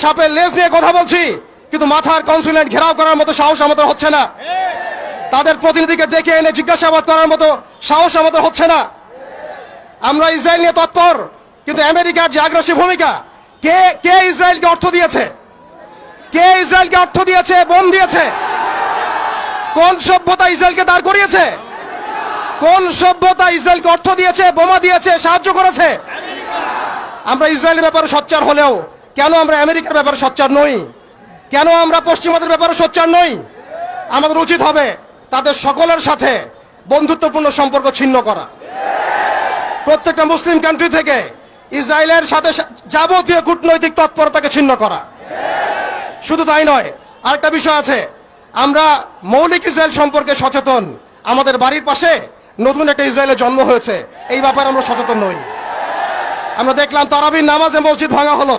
সাপের লেজ নিয়ে কথা বলছি, কিন্তু মাথার কনসুলেট ঘেরাও করার মতো সাহস আমাদের হচ্ছে না। তাদের প্রতিনিধিকে ডেকে এনে জিজ্ঞাসাবাদ করার মতো সাহস আমাদের হচ্ছে না। আমরা ইসরায়েল নিয়ে তৎপর, কিন্তু আমেরিকার যে আগ্রাসী ভূমিকা, কে ইসরায়েলকে অর্থ দিয়েছে? কে ইসরায়েলকে অর্থ দিয়েছে, বোম দিয়েছে? কোন সভ্যতা ইসরায়েলকে দাঁড় করিয়েছে? কোন সভ্যতা ইসরায়েলকে অর্থ দিয়েছে, বোমা দিয়েছে, সাহায্য করেছে? আমরা ইসরায়েলের ব্যাপারে সোচ্চার হলেও কেন আমরা আমেরিকার ব্যাপারে সোচ্চার নই? কেন আমরা পশ্চিমাদের ব্যাপারে সোচ্চার নই? আমাদের উচিত হবে তাদের সকলের সাথে বন্ধুত্বপূর্ণ সম্পর্ক ছিন্ন করা। প্রত্যেকটা মুসলিম কান্ট্রি থেকে ইসরায়েলের সাথে যাবতীয় কূটনৈতিক তৎপরতাকে ছিন্ন করা। শুধু তাই নয়, আরেকটা বিষয় আছে, আমরা মৌলিক ইসরায়েল সম্পর্কে সচেতন। আমাদের বাড়ির পাশে নতুন একটা ইসরায়েলের জন্ম হয়েছে, এই ব্যাপারে আমরা সচেতন নই। আমরা দেখলাম তারাবির নামাজে মসজিদ ভাঙা হলো।